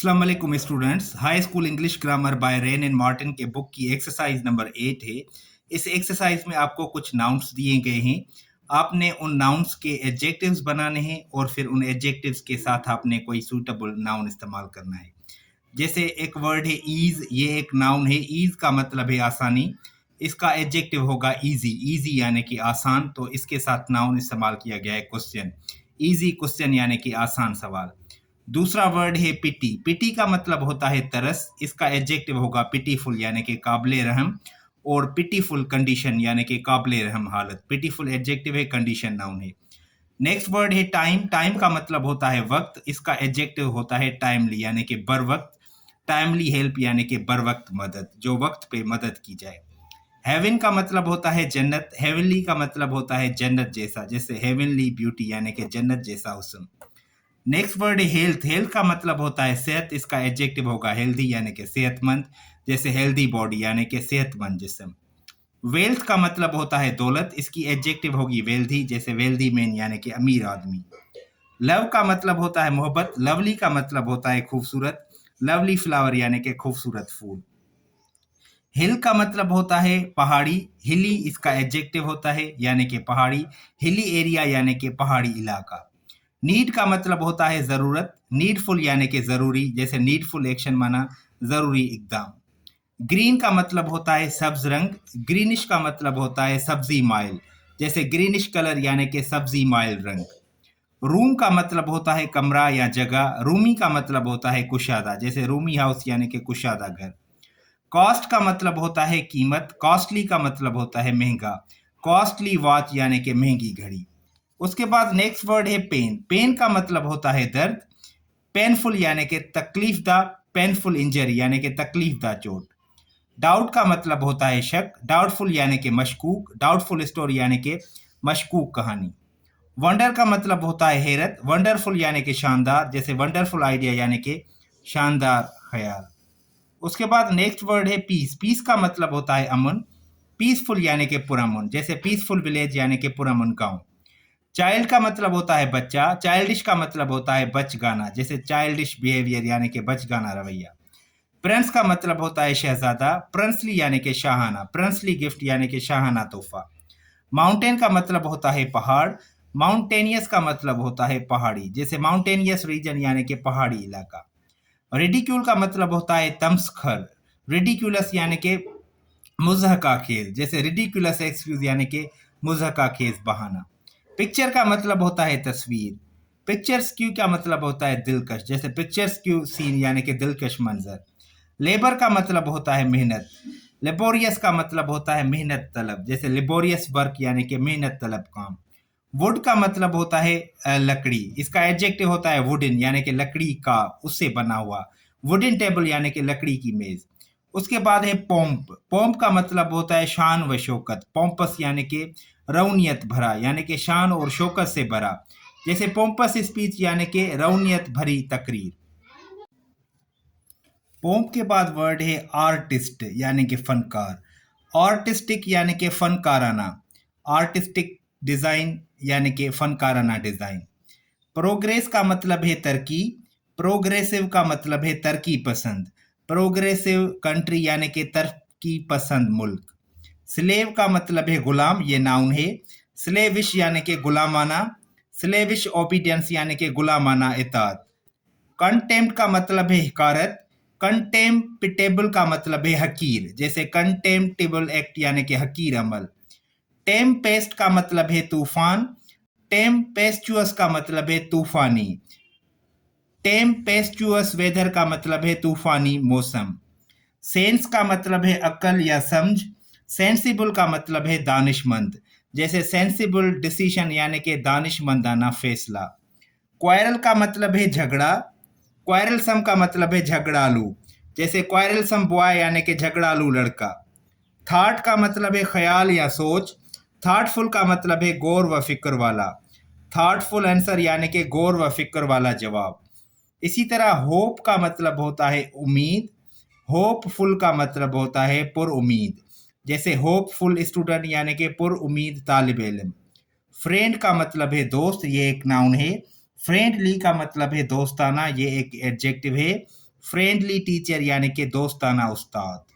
अस्सलाम वालेकुम students. High school English grammar bye rain and Martin के बुक की एक्सरसाइज नंबर 8 है। इस एक्सरसाइज में आपको कुछ नाउन्स दिए गए हैं। आपने उन नाउन्स के एडजेक्टिव्स बनाने हैं और फिर उन एडजेक्टिव्स के साथ आपने कोई सूटेबल नाउन इस्तेमाल करना है। जैसे एक वर्ड है ईज, ये एक नाउन है। ईज का मतलब है आसानी। इसका एडजेक्टिव होगा ईजी। ईजी यानी कि आसान, तो इसके साथ नाउन इस्तेमाल किया गया है क्वेश्चन। ईजी क्वेश्चन यानी कि आसान सवाल। दूसरा वर्ड है पिटी। पिटी का मतलब होता है तरस। इसका एडजेक्टिव होगा पिटीफुल यानी कि काबिले रहम, और पिटीफुल कंडीशन यानी कि काबिले रहम हालत। पिटीफुल एडजेक्टिव है, कंडीशन नाउन है। नेक्स्ट वर्ड है टाइम। टाइम का मतलब होता है वक्त। इसका एडजेक्टिव होता है टाइमली यानी कि बर वक्त। टाइमली हेल्प यानी कि बर वक्त मदद, जो वक्त पे मदद की जाए। हेवन का मतलब होता है जन्नत। हेवनली का मतलब होता है जन्नत जैसा, जैसे हेवनली ब्यूटी यानी कि जन्नत जैसा हुस्न। नेक्स्ट वर्ड है हेल्थ। हेल्थ का मतलब होता है सेहत। इसका एडजेक्टिव होगा हेल्दी यानी कि सेहतमंद, जैसे हेल्दी बॉडी यानी कि सेहतमंद जिस्म। वेल्थ का मतलब होता है दौलत। इसकी एडजेक्टिव होगी वेल्दी, जैसे वेल्दी मैन यानी कि अमीर आदमी। लव का मतलब होता है मोहब्बत। लवली का मतलब होता है खूबसूरत। लवली फ्लावर यानी कि खूबसूरत फूल। हिल का मतलब होता है पहाड़ी। हिली इसका एडजेक्टिव होता है यानी कि पहाड़ी। हिली एरिया यानी कि पहाड़ी इलाका। नीड का मतलब होता है जरूरत। नीडफुल यानी कि जरूरी, जैसे नीडफुल एक्शन माना जरूरी इकदाम। ग्रीन का मतलब होता है सब्ज रंग। ग्रीनिश का मतलब होता है सब्जी माइल, जैसे ग्रीनिश कलर यानी कि सब्जी माइल रंग। रूम का मतलब होता है कमरा या जगह। रूमी का मतलब होता है कुशादा, जैसे रूमी हाउस यानी कि कुशादा घर। कॉस्ट का मतलब होता है कीमत। कॉस्टली का मतलब होता है महंगा। कॉस्टली वॉच यानी कि महंगी घड़ी। उसके बाद नेक्स्ट वर्ड है पेन। पेन का मतलब होता है दर्द। पेनफुल यानी कि तकलीफदा। पेनफुल इंजरी यानी कि तकलीफदा चोट। डाउट का मतलब होता है शक। डाउटफुल यानी कि मशकूक। डाउटफुल स्टोरी यानी कि मशकूक कहानी। वंडर का मतलब होता है हैरत। वंडरफुल यानी कि शानदार, जैसे वंडरफुल आइडिया यानी कि शानदार ख्याल। उसके बाद नेक्स्ट वर्ड है पीस। पीस का मतलब होता है अमन। पीसफुल यानी कि पुरअमन, जैसे पीसफुल विलेज यानी कि पुरअमन गांव। चाइल्ड का मतलब होता है बच्चा। चाइल्डिश का मतलब होता है बचगाना, जैसे चाइल्डिश बिहेवियर यानी कि बचगाना रवैया। प्रिंस का मतलब होता है शहजादा। प्रिंसली यानी कि शाहाना। प्रिंसली गिफ्ट यानी कि शाहाना तोहफा। माउंटेन का मतलब होता है पहाड़। माउंटेनियस का मतलब होता है पहाड़ी, जैसे माउंटेनियस रीजन यानी कि पहाड़ी इलाका। रिडिक्यूल का मतलब होता है तमस्खर। रिडिक्यूलस यानी कि मुजहका खेज, जैसे रिडिकुलस एक्सक्यूज यानी कि मुजहका खेज बहाना। पिक्चर का मतलब होता है तस्वीर। पिक्चर्स क्यू का मतलब होता है दिलकश, जैसे पिक्चर्स क्यू सीन यानी कि दिलकश मंजर। लेबर का मतलब होता है मेहनत। लेबोरियस का मतलब होता है मेहनत तलब, जैसे लेबोरियस वर्क यानी कि मेहनत तलब काम। वुड का मतलब होता है लकड़ी। इसका एडजेक्टिव होता है वुडन यानी कि लकड़ी का, उससे बना हुआ। वुडन टेबल यानी कि लकड़ी की मेज। उसके बाद है पोम्प। पोम्प का मतलब होता है शान व शौकत। पोम्पस यानी कि रौनियत भरा, यानी कि शान और शौकत से भरा, जैसे पोम्पस स्पीच यानी कि रौनियत भरी तकरीर। पोम्प के बाद वर्ड है आर्टिस्ट यानी कि फनकार। आर्टिस्टिक यानी कि फनकाराना। आर्टिस्टिक डिजाइन यानी कि फनकाराना डिजाइन। प्रोग्रेस का मतलब है तरक्की। प्रोग्रेसिव का मतलब है तरक्की पसंद। प्रोग्रेसिव कंट्री यानी कि तरक्की पसंद मुल्क। स्लेव का मतलब है गुलाम, ये नाउन है। स्लेविश यानी कि गुलामाना। स्लेविश ओबीडियंस यानी कि गुलामाना इताअत। कंटेम्प्ट का मतलब है हिकारत। कंटेम्प्टेबल का मतलब है हकीर, जैसे कंटेम्प्टेबल एक्ट यानी कि हकीर अमल। टेम्पेस्ट का मतलब है तूफान। टेम्पेस्चुअस का मतलब है तूफानी। टेम्पेस्चुअस वेदर का मतलब है तूफानी मौसम। सेंस का मतलब है अक्ल या समझ। सेंसिबल का मतलब है दानिशमंद, जैसे सेंसिबल डिसीजन यानी कि दानिशमंदाना फैसला। क्वायरल का मतलब है झगड़ा। क्वायरलसम का मतलब है झगड़ालू, जैसे क्वायरलसम बॉय यानी कि झगड़ालू लड़का। थाट का मतलब है ख्याल या सोच। थाटफुल का मतलब है गौर व फिक्र वाला। थाटफुल आंसर यानी कि गौर व फिक्र वाला जवाब। इसी तरह होप का मतलब होता है उम्मीद। होपफुल का मतलब होता है पुर उम्मीद, जैसे होपफुल स्टूडेंट यानी कि पुर उम्मीद तालिब इल्म। फ्रेंड का मतलब है दोस्त, ये एक नाउन है। फ्रेंडली का मतलब है दोस्ताना, ये एक एडजेक्टिव है। फ्रेंडली टीचर यानी कि दोस्ताना उस्ताद।